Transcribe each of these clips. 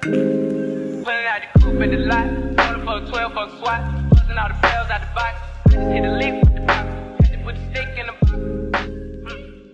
Pulling out the coupe at the lot. Going for a 12 for a swat. Busting all the bells out the box. Hit the lick with the box. Had to put the stick in the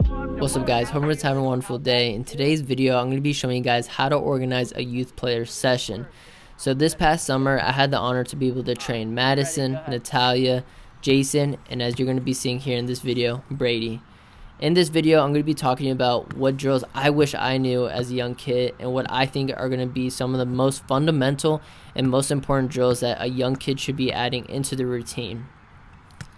box. What's up guys, hope everyone's having a wonderful day. In today's video, I'm going to be showing you guys how to organize a youth player session. So this past summer, I had the honor to be able to train Madison, Natalia, Jason, and as you're going to be seeing here in this video, Brady. In this video, I'm going to be talking about what drills I wish I knew as a young kid and what I think are going to be some of the most fundamental and most important drills that a young kid should be adding into the routine.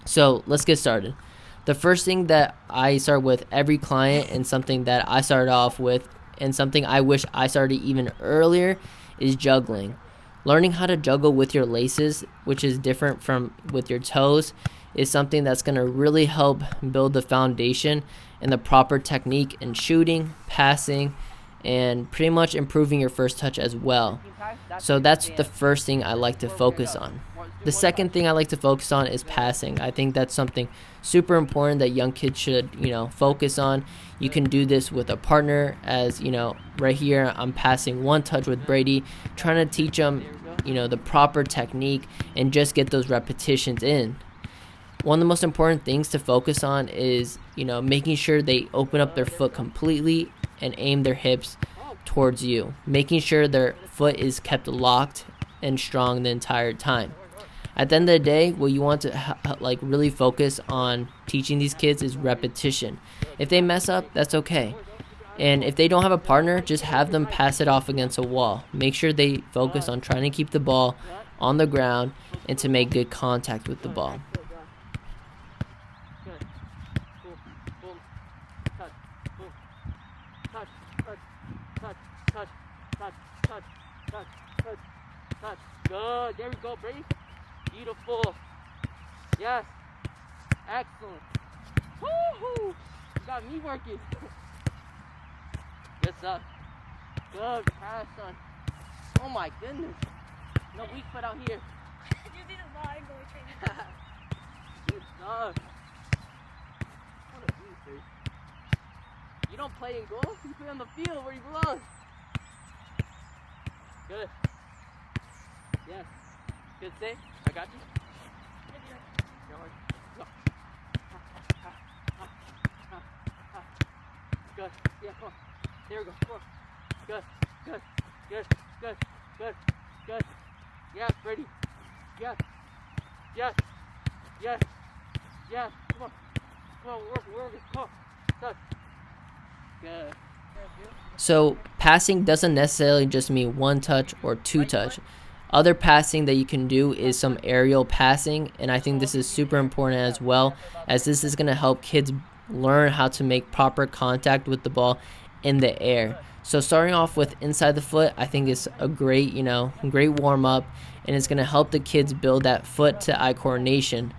So let's get started. The first thing that I start with every client, and something that I started off with and something I wish I started even earlier, is juggling. Learning how to juggle with your laces, which is different from with your toes, is something that's going to really help build the foundation and the proper technique in shooting, passing, and pretty much improving your first touch as well. So that's the first thing I like to focus on. The second thing I like to focus on is passing. I think that's something super important that young kids should, focus on. You can do this with a partner, as right here I'm passing one touch with Brady, trying to teach them, the proper technique and just get those repetitions in. One of the most important things to focus on is, making sure they open up their foot completely and aim their hips towards you, making sure their foot is kept locked and strong the entire time. At the end of the day, what you want to really focus on teaching these kids is repetition. If they mess up, that's okay. And if they don't have a partner, just have them pass it off against a wall. Make sure they focus on trying to keep the ball on the ground and to make good contact with the ball. Good. There we go, Brady. Beautiful. Yes. Excellent. Woohoo! You got me working. Good stuff. Good pass, son. Oh my goodness. No weak foot out here. You need a lot of goalie training. Good stuff. What a beast. You don't play in goal. You play on the field where you belong. Good. Yes. Good save. I got you. Go. Good. Yeah, come on. There we go. Come on. Good. Good. Good. Good. Good. Good. Yes, Brady. Yes. Yes. Yes. Yes. Come on. Come on. We're working. Come on. Good. Good. So passing doesn't necessarily just mean one touch or two touch. Other passing that you can do is some aerial passing, and I think this is super important as well, as this is going to help kids learn how to make proper contact with the ball in the air. So starting off with inside the foot, I think is a great, great warm up, and it's going to help the kids build that foot to eye coordination.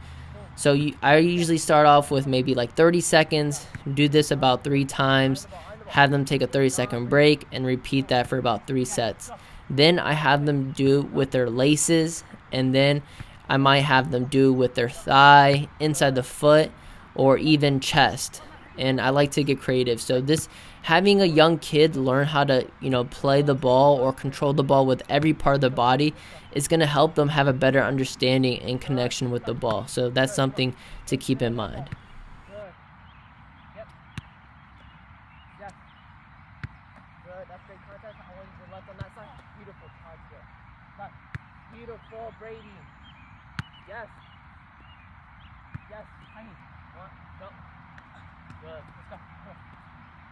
So I usually start off with maybe 30 seconds, do this about 3 times, have them take a 30-second break, and repeat that for about 3 sets. Then I have them do with their laces, and then I might have them do with their thigh, inside the foot, or even chest. And I like to get creative. So this, having a young kid learn how to, play the ball or control the ball with every part of the body is going to help them have a better understanding and connection with the ball. So that's something to keep in mind. Beautiful, Brady. Yes. Yes, honey. One, go. Good. Let's go. Come on.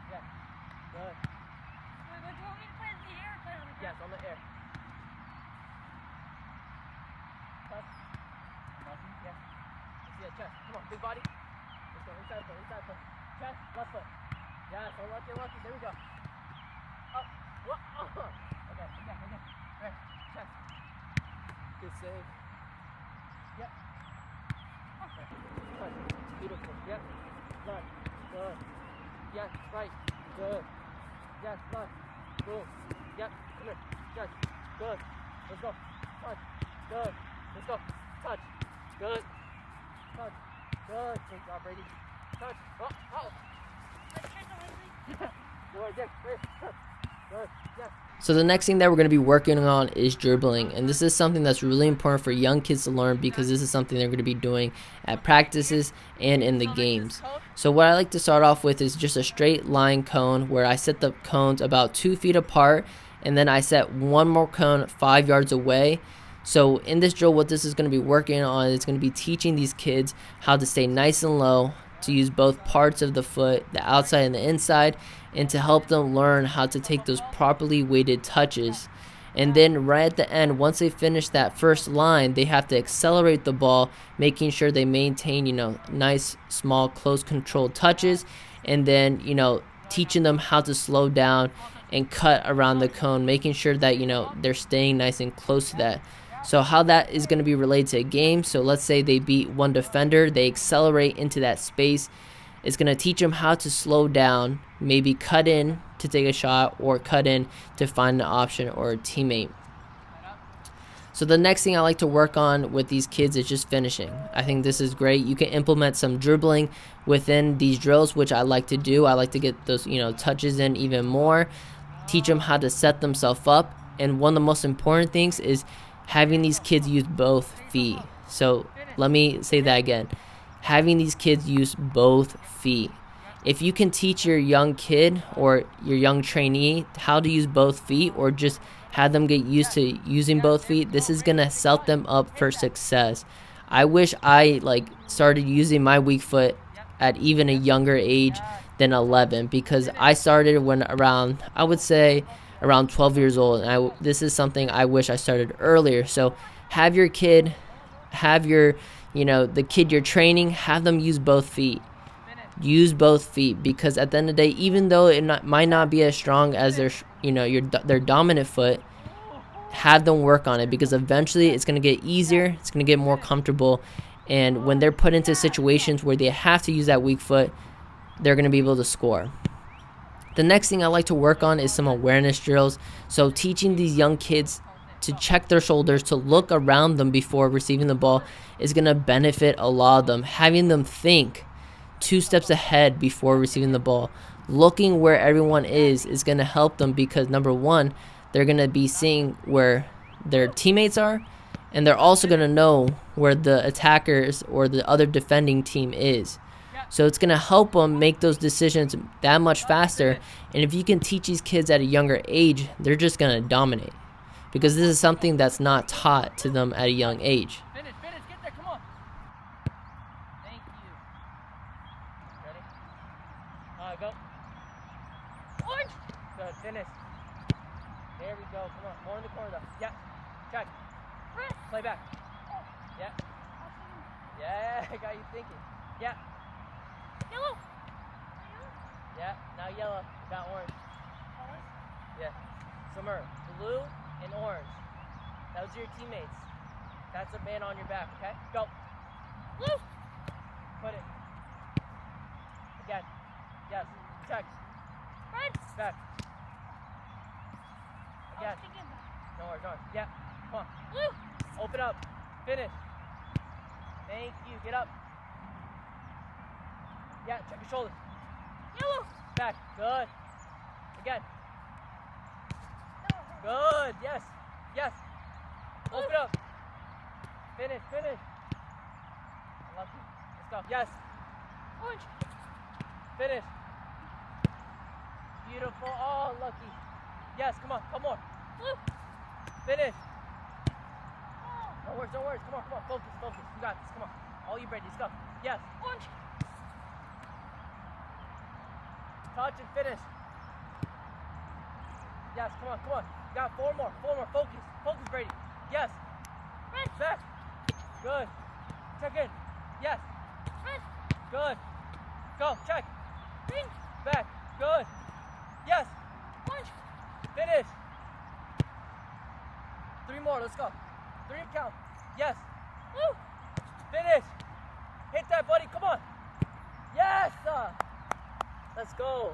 Yes. Good. Wait, do you want me to play in the air or play on the ground? Yes, on the air. Touch. Nothing. Yes. Let's see that chest. Come on, big body. Let's go. Inside foot. Inside foot. Chest. Left foot. Yes. Unlock your lucky. There we go. Up. What? Okay. Again. Right. Chest. Good save. Yep. Okay. Good. Beautiful. Yep. Left. Good. Yes. Right. Good. Yes. Left. Boom. Yep. Come here. Yes. Good. Let's go. Touch. Good. Let's go. Touch. Good. Touch. Good. Great job, Brady. Touch. Oh. Let's try the Leslie. Go right there. Right. Good. Yes. So the next thing that we're going to be working on is dribbling, and this is something that's really important for young kids to learn because this is something they're going to be doing at practices and in the games. So what I like to start off with is just a straight line cone where I set the cones about 2 feet apart, and then I set one more cone 5 yards away. So in this drill, what this is going to be working on is going to be teaching these kids how to stay nice and low, to use both parts of the foot, the outside and the inside, and to help them learn how to take those properly weighted touches. And then right at the end, once they finish that first line, they have to accelerate the ball, making sure they maintain, nice, small, close controlled touches, and then, teaching them how to slow down and cut around the cone, making sure that, they're staying nice and close to that. So how that is going to be related to a game, so let's say they beat one defender, they accelerate into that space. It's going to teach them how to slow down, maybe cut in to take a shot or cut in to find an option or a teammate. So the next thing I like to work on with these kids is just finishing. I think this is great. You can implement some dribbling within these drills, which I like to do. I like to get those, touches in even more, teach them how to set themselves up. And one of the most important things is having these kids use both feet. So let me say that again. Having these kids use both feet. If you can teach your young kid or your young trainee how to use both feet, or just have them get used to using both feet, this is going to set them up for success. I wish I started using my weak foot at even a younger age than 11, because I started when around, I would say, around 12 years old, and this is something I wish I started earlier. So have your kid, have your, the kid you're training, have them use both feet. Use both feet, because at the end of the day, even though it might not be as strong as their dominant foot, have them work on it, because eventually it's going to get easier, it's going to get more comfortable, and when they're put into situations where they have to use that weak foot, they're going to be able to score. The next thing I like to work on is some awareness drills. So teaching these young kids to check their shoulders, to look around them before receiving the ball, is going to benefit a lot of them. Having them think 2 steps ahead before receiving the ball, looking where everyone is going to help them, because number one, they're going to be seeing where their teammates are, and they're also going to know where the attackers or the other defending team is. So it's going to help them make those decisions that much faster. And if you can teach these kids at a younger age, they're just going to dominate, because this is something that's not taught to them at a young age. Finish, get there, come on. Thank you. Ready? Go. Orange. Good, finish. There we go, come on. More in the corner though. Yeah, check. Play back. Yeah. Yeah, I got you thinking. Yeah. Yellow. Yeah, now yellow, got orange. Yeah. Summer, blue and orange. Those are your teammates. That's a man on your back, okay? Go. Blue. Put it. Again. Yes. Check. Red. Back. I Again. was thinking that. No worries, no worries. Yeah. Come on. Blue. Open up. Finish. Thank you. Get up. Yeah, check your shoulders. Yellow. Back. Good. Again. Good. Yes. Yes. Open up. Finish. Lucky. Let's go. Yes. Orange. Finish. Beautiful. Oh, lucky. Yes. Come on. Come on. Blue. Finish. Oh. No worries. Come on. Focus. You got this. Come on. All you, Brady. Let's go. Yes. Orange. Touch and finish. Yes, come on. You got 4 more. Focus, Brady. Yes. Red. Back. Good. Check in. Yes. Red. Good. Go. Check. Green. Back. Good. Yes. Orange. Finish. 3 more. Let's go. 3 count. Yes. Blue. Finish. Hit that, buddy. Come on. Yes. Let's go.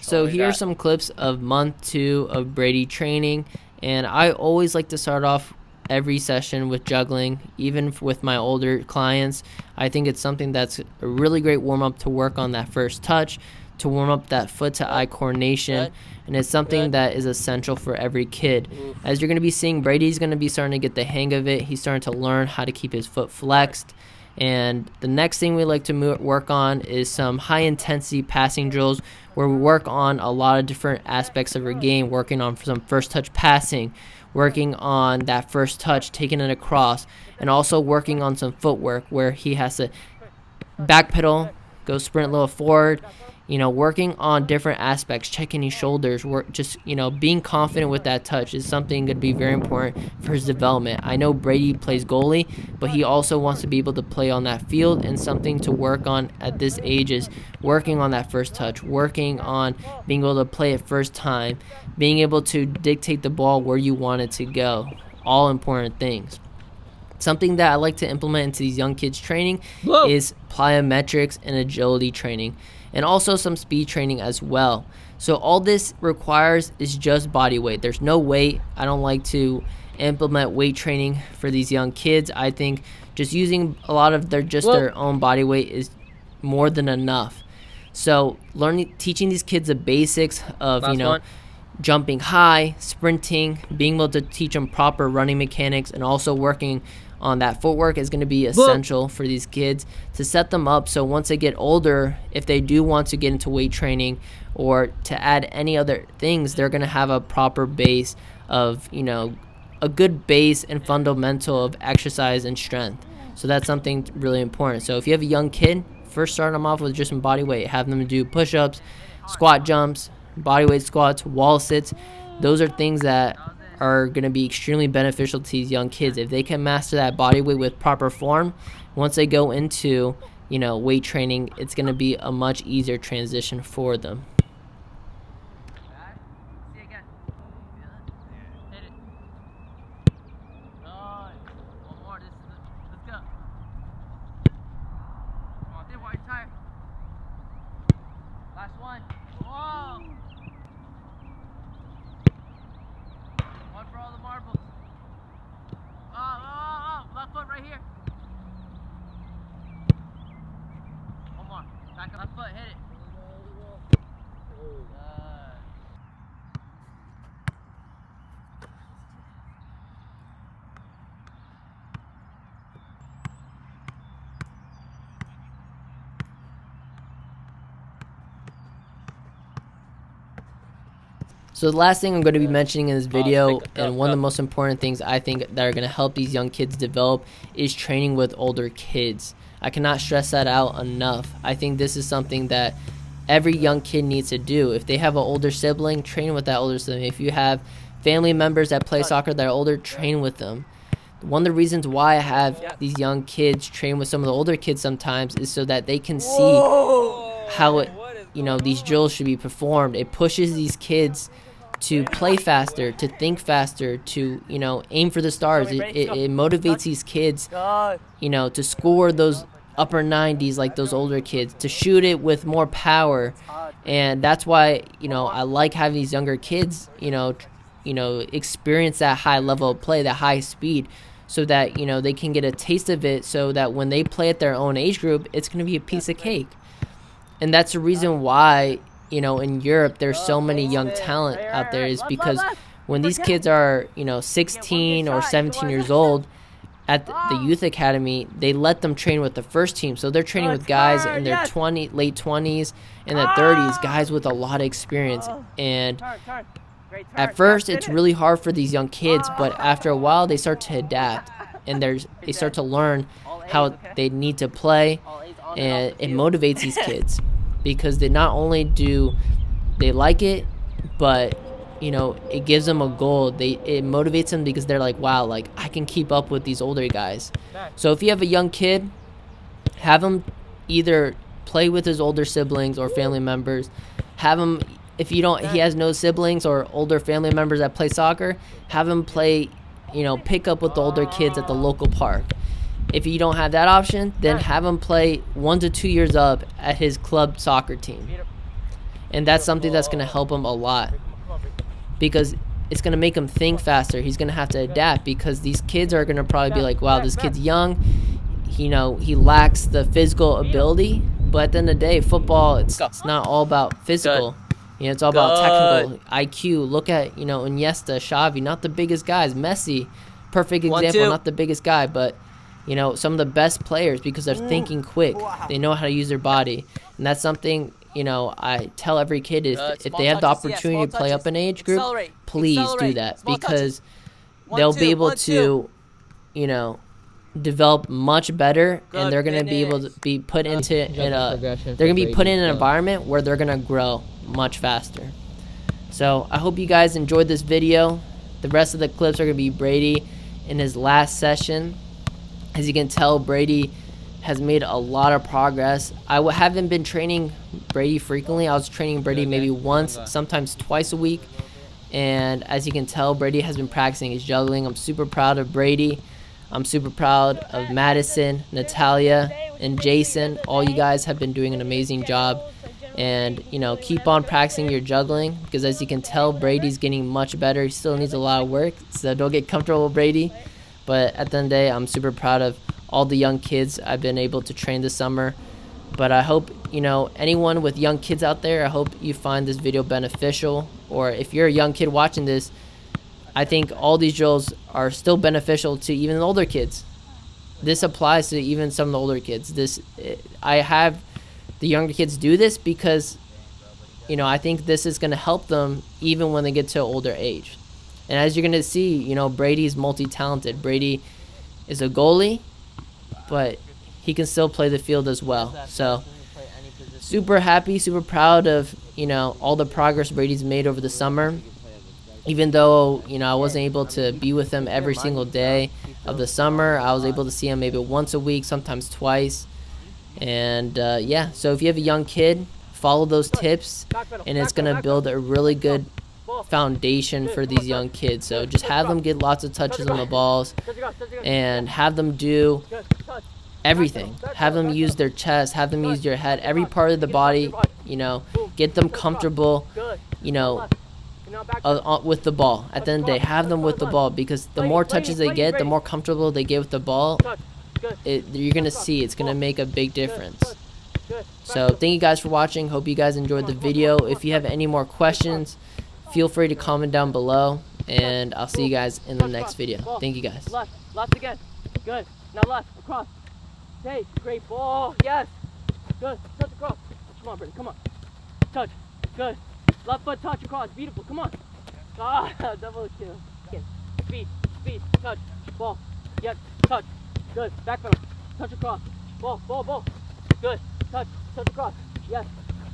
So here are some clips of month 2 of Brady training, and I always like to start off every session with juggling, even with my older clients. I think it's something that's a really great warm-up to work on that first touch, to warm up that foot to eye coordination, and it's something that is essential for every kid. As you're going to be seeing, Brady's going to be starting to get the hang of it. He's starting to learn how to keep his foot flexed. And the next thing we like to work on is some high intensity passing drills, where we work on a lot of different aspects of our game, working on some first touch passing, working on that first touch, taking it across, and also working on some footwork where he has to backpedal, go sprint a little forward, working on different aspects, checking his shoulders, just being confident with that touch is something going to be very important for his development. I know Brady plays goalie, but he also wants to be able to play on that field, and something to work on at this age is working on that first touch, working on being able to play it first time, being able to dictate the ball where you want it to go. All important things. Something that I like to implement into these young kids training is plyometrics and agility training, and also some speed training as well. So all this requires is just body weight. There's no weight. I don't like to implement weight training for these young kids. I think just using a lot of their own body weight is more than enough. So teaching these kids the basics of jumping high, sprinting, being able to teach them proper running mechanics, and also working on that footwork is going to be essential for these kids to set them up so once they get older, if they do want to get into weight training or to add any other things, they're going to have a proper base of, a good base and fundamental of exercise and strength. So that's something really important. So if you have a young kid, first start them off with just some body weight. Have them do push-ups, squat jumps, body weight squats, wall sits. Those are things that are going to be extremely beneficial to these young kids. If they can master that body weight with proper form, once they go into weight training, it's going to be a much easier transition for them. Last one. Whoa! One for all the marbles. Oh, left foot right here. One more. Back up. Left foot, hit it. So the last thing I'm going to be mentioning in this video, and one of the most important things I think that are going to help these young kids develop, is training with older kids. I cannot stress that out enough. I think this is something that every young kid needs to do. If they have an older sibling, train with that older sibling. If you have family members that play soccer that are older, train with them. One of the reasons why I have these young kids train with some of the older kids sometimes is so that they can see how these drills should be performed. It pushes these kids to play faster, to think faster, to aim for the stars. It motivates these kids to score those upper 90s like those older kids, to shoot it with more power. And that's why I like having these younger kids experience that high level of play, that high speed, so that they can get a taste of it, so that when they play at their own age group, it's going to be a piece of cake. And that's the reason why in Europe there's so many young talent out there, is because when these kids are 16 or 17 years old at the youth academy, they let them train with the first team. So they're training with guys in their late 20s and their 30s, guys with a lot of experience. And at first it's really hard for these young kids, but after a while they start to adapt, and they start to learn how they need to play, and it motivates these kids because they not only do they like it, but it gives them a goal. It motivates them because they're like, wow, like I can keep up with these older guys. So if you have a young kid, have him either play with his older siblings or family members. Have him, if he has no siblings or older family members that play soccer, have him play, pick up with the older kids at the local park. If you don't have that option, then have him play 1 to 2 years up at his club soccer team. And that's something that's going to help him a lot, because it's going to make him think faster. He's going to have to adapt, because these kids are going to probably be like, wow, this kid's young. He lacks the physical ability, But at the end of the day, football, it's not all about physical. You know, it's all about technical IQ. Look at, you know, Iniesta, Xavi, not the biggest guys. Messi, perfect example, not the biggest guy, but, you know, some of the best players because they're thinking quick. They know how to use their body. And that's something, you know, I tell every kid if they have the opportunity to play up an age group, please do that because they'll be able to, you know, develop much better, and they're going to be able to be put into an environment where they're going to grow much faster. So I hope you guys enjoyed this video. The rest of the clips are going to be Brady in his last session. As you can tell, Brady has made a lot of progress. I haven't been training Brady frequently. I was training Brady maybe once, sometimes twice a week. And as you can tell, Brady has been practicing his juggling. I'm super proud of Brady. I'm super proud of Madison, Natalia, and Jason. All you guys have been doing an amazing job. And, you know, keep on practicing your juggling because as you can tell, Brady's getting much better. He still needs a lot of work, so don't get comfortable with Brady. But at the end of the day, I'm super proud of all the young kids I've been able to train this summer. But I hope, you know, anyone with young kids out there, I hope you find this video beneficial. Or if you're a young kid watching this, I think all these drills are still beneficial to even older kids. This applies to even some of the older kids. I have the younger kids do this because, you know, I think this is going to help them even when they get to an older age. And as you're going to see, you know, Brady's multi-talented. Brady is a goalie, but he can still play the field as well. So super happy, super proud of, you know, all the progress Brady's made over the summer. Even though, you know, I wasn't able to be with him every single day of the summer, I was able to see him maybe once a week, sometimes twice. And yeah, so if you have a young kid, follow those tips, and it's going to build a really good foundation for these young kids. So just have them get lots of touches on the balls and have them do everything. Have them use their chest, have them use your head, every part of the body, you know, get them comfortable, you know, with the ball. At the end of the day, have them with the ball because the more touches they get, the more comfortable they get with the ball, you're going to see it's going to make a big difference. So thank you guys for watching. Hope you guys enjoyed the video. If you have any more questions, feel free to comment down below, and I'll see you guys in the next video. Thank you guys. Left again. Good. Now left, across. Hey, great ball. Yes. Good. Touch across. Come on, Brady. Come on. Touch. Good. Left foot touch across. Beautiful. Come on. Ah, double kill. Speed. Touch. Ball. Yep. Touch. Good. Back pedal. Touch across. Ball. Good. Touch across. Yes.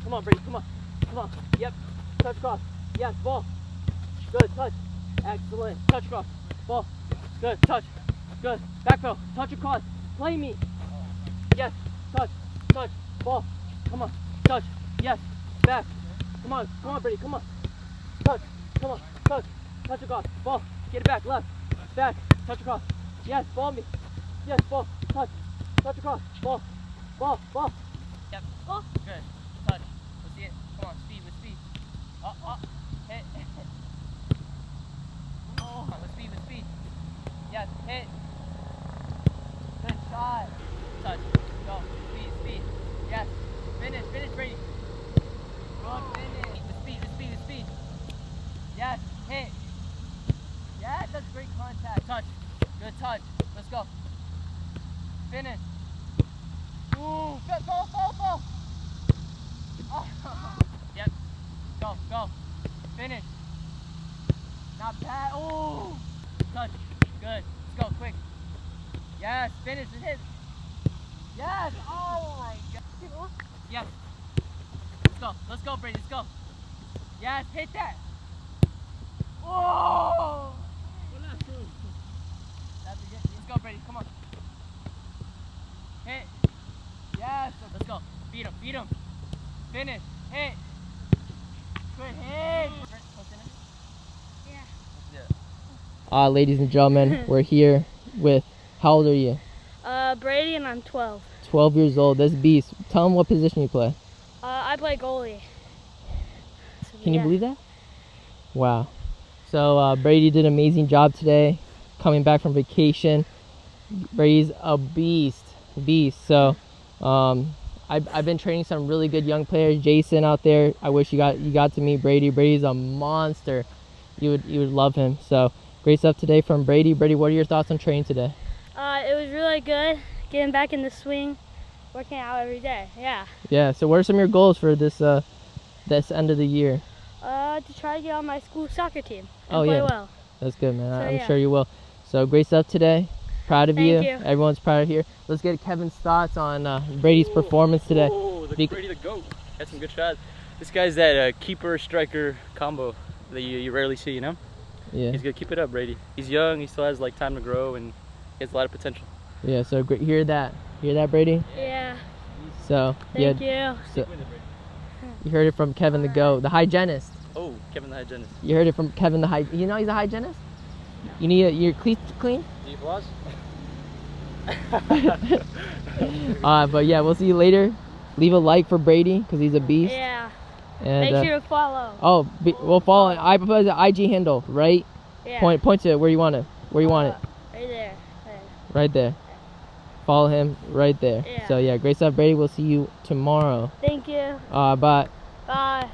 Come on, Brady. Come on. Yep. Touch across. Yes. Ball. Good. Touch. Excellent. Touch across. Ball. Good. Touch. Good. Back pedal. Touch across. Play me. Yes. Touch. Ball. Come on. Touch. Yes. Back. Come on, Brady. Come on. Touch. Come on. Touch across. Ball. Get it back. Left. Back. Touch across. Yes. Ball me. Yes. Ball. Touch across. Ball. Yep. Ball. Good. Touch. Let's see it. Come on. Speed. Hit. Oh. With speed. Yes. Hit. Good shot. Touch. Go. Speed. Yes. Finish, Brady. Good finish. With speed. Yes. Hit. Yeah, that's great contact. Touch. Good touch. Let's go. Finish. Ooh. Good. Go. Oh. Yep. Go. Finish. Not bad. Ooh. Touch. Good. Let's go. Quick. Yes. Finish. Hit. Yes. Oh my God. Yes. Let's go, Brady. Let's go. Yes. Hit that. Oh. Let's go, Brady. Come on. Hit. Yes. Let's go. Beat him. Finish. Hit. Good hit. Yeah. Ladies and gentlemen, we're here with, how old are you? Brady, and I'm 12. 12 years old. That's beast. Tell him what position you play. I play goalie. So, Can you believe that? Wow. So Brady did an amazing job today, coming back from vacation. Brady's a beast. So I've been training some really good young players. Jason out there, I wish you got to meet Brady. Brady's a monster. You would love him. So great stuff today from Brady. Brady, what are your thoughts on training today? It was really good. Getting back in the swing, working out every day. Yeah. Yeah. So what are some of your goals for this end of the year? To try to get on my school soccer team and Oh, play yeah. well. That's good, man. So, I'm yeah. sure you will. So great stuff today. Proud of Thank you. Everyone's proud of here. Let's get Kevin's thoughts on Brady's performance today. Oh, Brady the GOAT. Had some good shots. This guy's that keeper-striker combo that you rarely see, you know? Yeah. He's gonna keep it up, Brady. He's young, he still has like time to grow, and he has a lot of potential. Yeah, so great. Hear that, Brady? Yeah. So, Thank you. So, you heard it from Kevin the GOAT, the hygienist. Oh, Kevin the hygienist. You heard it from Kevin the You know he's a hygienist? You need your cleats clean? Do you floss? But yeah, we'll see you later. Leave a like for Brady because he's a beast. Yeah. And, Make sure to follow. Oh, we'll follow. I propose the IG handle, right? Yeah. Point to it where you want it. Where you want it. Right there. Right there. Follow him right there. Yeah. So yeah, great stuff, Brady. We'll see you tomorrow. Thank you. Bye. Bye.